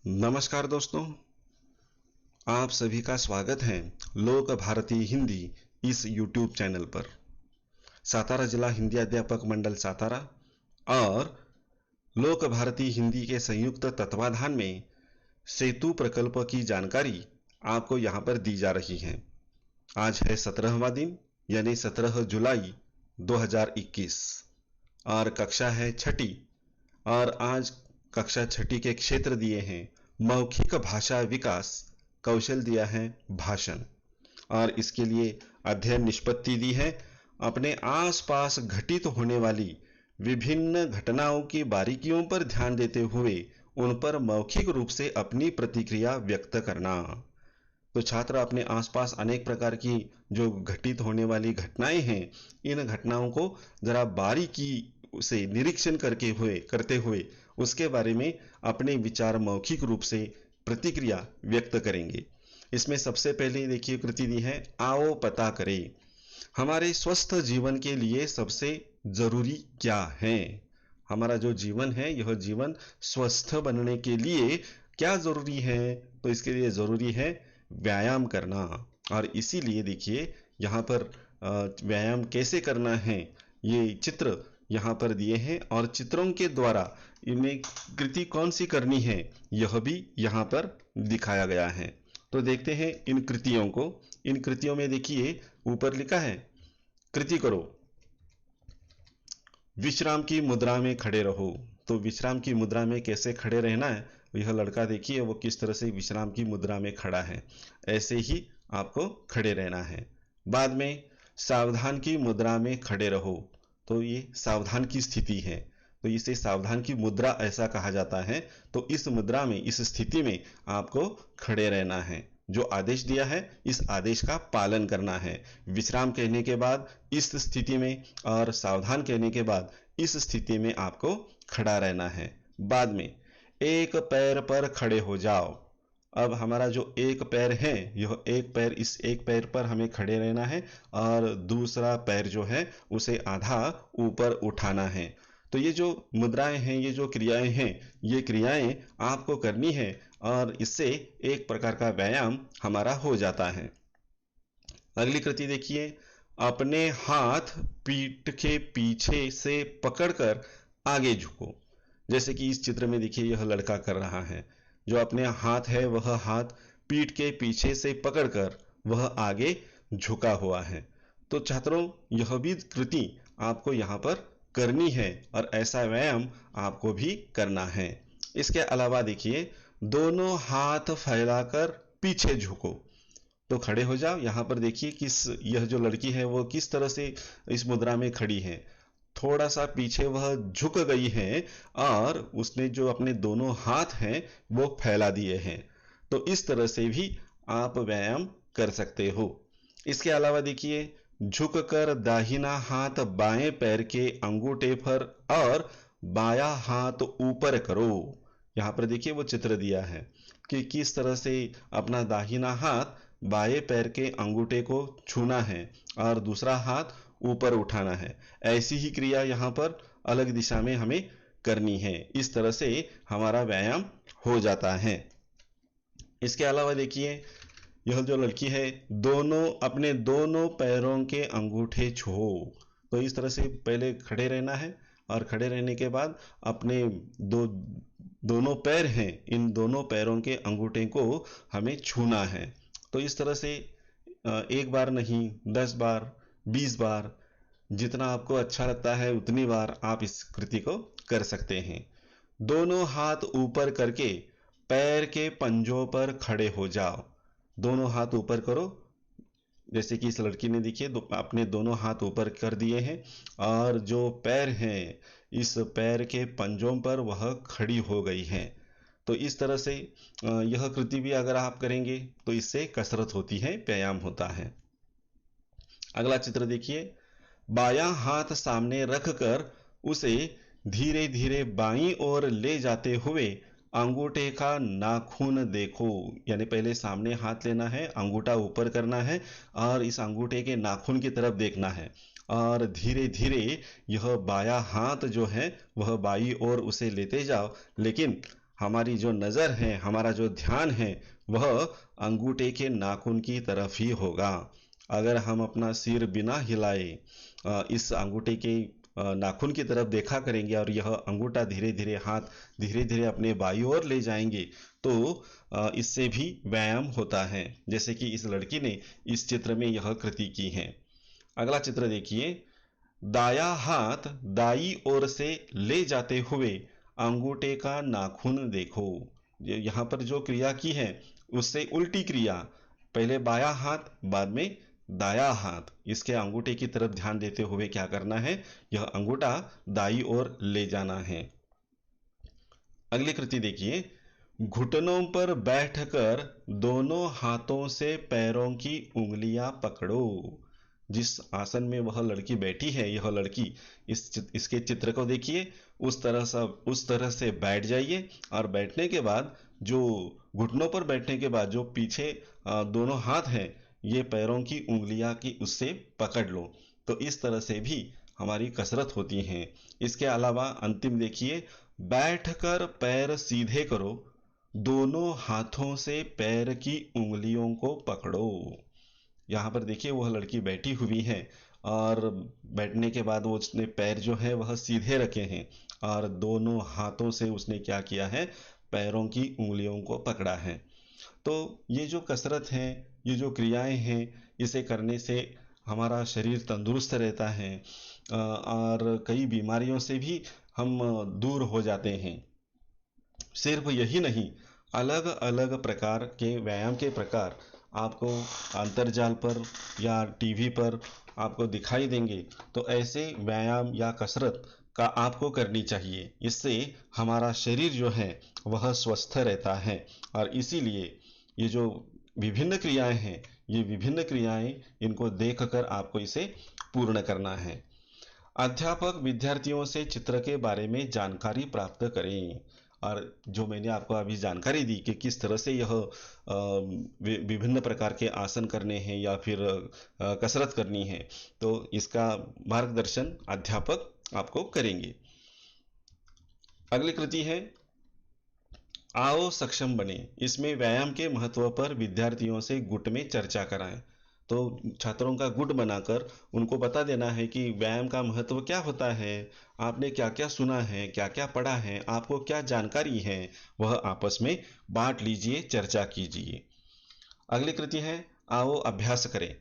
नमस्कार दोस्तों, आप सभी का स्वागत है लोक भारती हिंदी इस YouTube चैनल पर। सातारा जिला हिंदी अध्यापक मंडल सातारा और लोक भारती हिंदी के संयुक्त तत्वाधान में सेतु प्रकल्प की जानकारी आपको यहाँ पर दी जा रही है। आज है 17वां दिन यानी 17 जुलाई 2021 और कक्षा है छठी और आज कक्षा छठी के क्षेत्र दिए हैं मौखिक भाषा विकास, कौशल दिया है भाषण और इसके लिए अध्ययन निष्पत्ति दी है अपने आसपास घटित होने वाली विभिन्न घटनाओं की बारीकियों पर ध्यान देते हुए उन पर मौखिक रूप से अपनी प्रतिक्रिया व्यक्त करना। तो छात्र अपने आसपास अनेक प्रकार की जो घटित होने वाली घटनाएं हैं, इन घटनाओं को जरा बारीकी से निरीक्षण करते हुए उसके बारे में अपने विचार मौखिक रूप से प्रतिक्रिया व्यक्त करेंगे। इसमें सबसे पहले देखिए कृति दी है, आओ पता करें हमारे स्वस्थ जीवन के लिए सबसे जरूरी क्या है। हमारा जो जीवन है, यह जीवन स्वस्थ बनने के लिए क्या जरूरी है? तो इसके लिए जरूरी है व्यायाम करना। और इसीलिए देखिए यहाँ पर व्यायाम कैसे करना है, ये चित्र यहाँ पर दिए हैं और चित्रों के द्वारा इन्हें कृति कौन सी करनी है यह भी यहाँ पर दिखाया गया है। तो देखते हैं इन कृतियों को। इन कृतियों में देखिए ऊपर लिखा है, कृति करो, विश्राम की मुद्रा में खड़े रहो। तो विश्राम की मुद्रा में कैसे खड़े रहना है, यह लड़का देखिए वो किस तरह से विश्राम की मुद्रा में खड़ा है, ऐसे ही आपको खड़े रहना है। बाद में सावधान की मुद्रा में खड़े रहो। तो ये सावधान की स्थिति है, तो इसे सावधान की मुद्रा ऐसा कहा जाता है। तो इस मुद्रा में, इस स्थिति में आपको खड़े रहना है। जो आदेश दिया है इस आदेश का पालन करना है। विश्राम कहने के बाद इस स्थिति में और सावधान कहने के बाद इस स्थिति में आपको खड़ा रहना है। बाद में एक पैर पर खड़े हो जाओ। अब हमारा जो एक पैर है, यह एक पैर, इस एक पैर पर हमें खड़े रहना है और दूसरा पैर जो है उसे आधा ऊपर उठाना है। तो ये जो मुद्राएं हैं, ये जो क्रियाएं हैं, ये क्रियाएं आपको करनी है और इससे एक प्रकार का व्यायाम हमारा हो जाता है। अगली कृति देखिए, अपने हाथ पीठ के पीछे से पकड़कर आगे झुको। जैसे कि इस चित्र में देखिए यह लड़का कर रहा है, जो अपने हाथ है वह हाथ पीठ के पीछे से पकड़कर वह आगे झुका हुआ है। तो छात्रों यह भी कृति आपको यहाँ पर करनी है और ऐसा व्यायाम आपको भी करना है। इसके अलावा देखिए, दोनों हाथ फैलाकर पीछे झुको। तो खड़े हो जाओ। यहाँ पर देखिए यह जो लड़की है वो किस तरह से इस मुद्रा में खड़ी है, थोड़ा सा पीछे वह झुक गई है और उसने जो अपने दोनों हाथ हैं वो फैला दिए हैं। तो इस तरह से भी आप व्यायाम कर सकते हो। इसके अलावा देखिए, झुककर दाहिना हाथ बाएं पैर के अंगूठे पर और बायां हाथ ऊपर करो। यहाँ पर देखिए वो चित्र दिया है कि किस तरह से अपना दाहिना हाथ बाएं पैर के अंगूठे को छूना है और दूसरा हाथ ऊपर उठाना है। ऐसी ही क्रिया यहाँ पर अलग दिशा में हमें करनी है। इस तरह से हमारा व्यायाम हो जाता है। इसके अलावा देखिए, यह जो लड़की है अपने दोनों पैरों के अंगूठे छुओ। तो इस तरह से पहले खड़े रहना है और खड़े रहने के बाद अपने दोनों पैर हैं, इन दोनों पैरों के अंगूठे को हमें छूना है। तो इस तरह से एक बार नहीं, 10 बार, 20 बार, जितना आपको अच्छा लगता है उतनी बार आप इस कृति को कर सकते हैं। दोनों हाथ ऊपर करके पैर के पंजों पर खड़े हो जाओ। दोनों हाथ ऊपर करो, जैसे कि इस लड़की ने देखिए अपने दोनों हाथ ऊपर कर दिए हैं और जो पैर हैं इस पैर के पंजों पर वह खड़ी हो गई हैं। तो इस तरह से यह कृति भी अगर आप करेंगे तो इससे कसरत होती है, व्यायाम होता है। अगला चित्र देखिए, बायां हाथ सामने रखकर उसे धीरे धीरे बाईं ओर ले जाते हुए अंगूठे का नाखून देखो। यानी पहले सामने हाथ लेना है, अंगूठा ऊपर करना है और इस अंगूठे के नाखून की तरफ देखना है और धीरे धीरे यह बायां हाथ जो है वह बाईं ओर उसे लेते जाओ, लेकिन हमारी जो नज़र है, हमारा जो ध्यान है, वह अंगूठे के नाखून की तरफ ही होगा। अगर हम अपना सिर बिना हिलाए इस अंगूठे के नाखून की तरफ देखा करेंगे और यह अंगूठा धीरे धीरे, हाथ धीरे धीरे अपने बाईं ओर ले जाएंगे, तो इससे भी व्यायाम होता है, जैसे कि इस लड़की ने इस चित्र में यह कृति की है। अगला चित्र देखिए। दाया हाथ दाई ओर से ले जाते हुए अंगूठे का नाखून देखो। यहाँ पर जो क्रिया की है उससे उल्टी क्रिया, पहले बाया हाथ बाद में दाया हाथ, इसके अंगूठे की तरफ ध्यान देते हुए क्या करना है, यह अंगूठा दाई ओर ले जाना है। अगली कृति देखिए। घुटनों पर बैठकर दोनों हाथों से पैरों की उंगलियां पकड़ो। जिस आसन में वह लड़की बैठी है, यह लड़की, इसके चित्र को देखिए, उस तरह से बैठ जाइए और बैठने के बाद जो घुटनों पर बैठने के बाद जो पीछे दोनों हाथ हैं, ये पैरों की उंगलियां की उससे पकड़ लो। तो इस तरह से भी हमारी कसरत होती है। इसके अलावा अंतिम देखिए। बैठकर पैर सीधे करो, दोनों हाथों से पैर की उंगलियों को पकड़ो। यहाँ पर देखिए वह लड़की बैठी हुई है और बैठने के बाद वो उसने पैर जो है वह सीधे रखे हैं और दोनों हाथों से उसने क्या किया है, पैरों की उंगलियों को पकड़ा है। तो ये जो कसरत है, ये जो क्रियाएं हैं, इसे करने से हमारा शरीर तंदुरुस्त रहता है और कई बीमारियों से भी हम दूर हो जाते हैं। सिर्फ यही नहीं, अलग अलग प्रकार के व्यायाम के प्रकार आपको अंतर्जाल पर या टीवी पर आपको दिखाई देंगे। तो ऐसे व्यायाम या कसरत का आपको करनी चाहिए। इससे हमारा शरीर जो है वह स्वस्थ रहता है और इसीलिए ये जो विभिन्न क्रियाएं हैं, ये विभिन्न क्रियाएं, इनको देखकर आपको इसे पूर्ण करना है। अध्यापक विद्यार्थियों से चित्र के बारे में जानकारी प्राप्त करें। और जो मैंने आपको अभी जानकारी दी कि किस तरह से यह विभिन्न प्रकार के आसन करने हैं या फिर कसरत करनी है, तो इसका मार्गदर्शन अध्यापक आपको करेंगे। अगली कृति है आओ सक्षम बने। इसमें व्यायाम के महत्व पर विद्यार्थियों से गुट में चर्चा कराएं। तो छात्रों का गुट बनाकर उनको बता देना है कि व्यायाम का महत्व क्या होता है, आपने क्या क्या सुना है, क्या क्या पढ़ा है, आपको क्या जानकारी है, वह आपस में बांट लीजिए, चर्चा कीजिए। अगली कृति है आओ अभ्यास करें।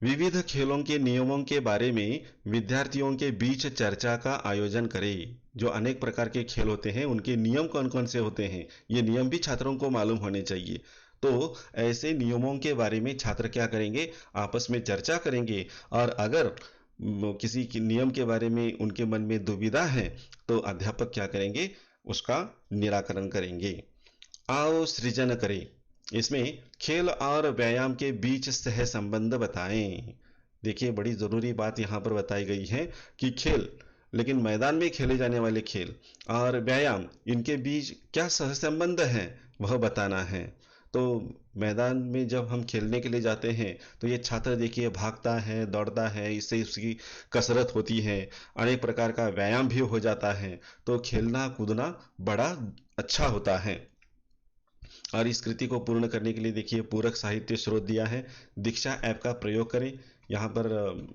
विविध खेलों के नियमों के बारे में विद्यार्थियों के बीच चर्चा का आयोजन करें। जो अनेक प्रकार के खेल होते हैं उनके नियम कौन कौन से होते हैं, ये नियम भी छात्रों को मालूम होने चाहिए। तो ऐसे नियमों के बारे में छात्र क्या करेंगे, आपस में चर्चा करेंगे और अगर किसी नियम के बारे में उनके मन में दुविधा है तो अध्यापक क्या करेंगे, उसका निराकरण करेंगे। आओ सृजन करें। इसमें खेल और व्यायाम के बीच सह संबंध बताएं। देखिए बड़ी जरूरी बात यहाँ पर बताई गई है कि खेल, लेकिन मैदान में खेले जाने वाले खेल और व्यायाम, इनके बीच क्या सहसंबंध है वह बताना है। तो मैदान में जब हम खेलने के लिए जाते हैं तो ये छात्र देखिए भागता है, दौड़ता है, इससे उसकी कसरत होती है, अनेक प्रकार का व्यायाम भी हो जाता है। तो खेलना कूदना बड़ा अच्छा होता है। और इस कृति को पूर्ण करने के लिए देखिए पूरक साहित्य स्रोत दिया है। दीक्षा ऐप का प्रयोग करें, यहाँ पर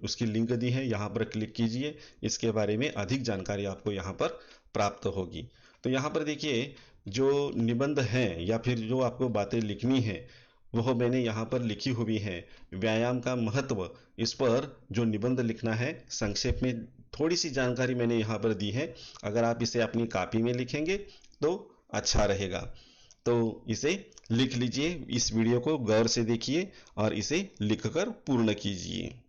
उसकी लिंक दी है, यहाँ पर क्लिक कीजिए, इसके बारे में अधिक जानकारी आपको यहाँ पर प्राप्त होगी। तो यहाँ पर देखिए जो निबंध हैं या फिर जो आपको बातें लिखनी है वह मैंने यहाँ पर लिखी हुई है। व्यायाम का महत्व, इस पर जो निबंध लिखना है, संक्षेप में थोड़ी सी जानकारी मैंने यहाँ पर दी है। अगर आप इसे अपनी कॉपी में लिखेंगे तो अच्छा रहेगा। तो इसे लिख लीजिए, इस वीडियो को गौर से देखिए और इसे लिखकर पूर्ण कीजिए।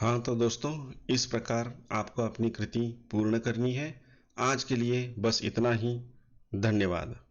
हाँ तो दोस्तों, इस प्रकार आपको अपनी कृति पूर्ण करनी है। आज के लिए बस इतना ही। धन्यवाद।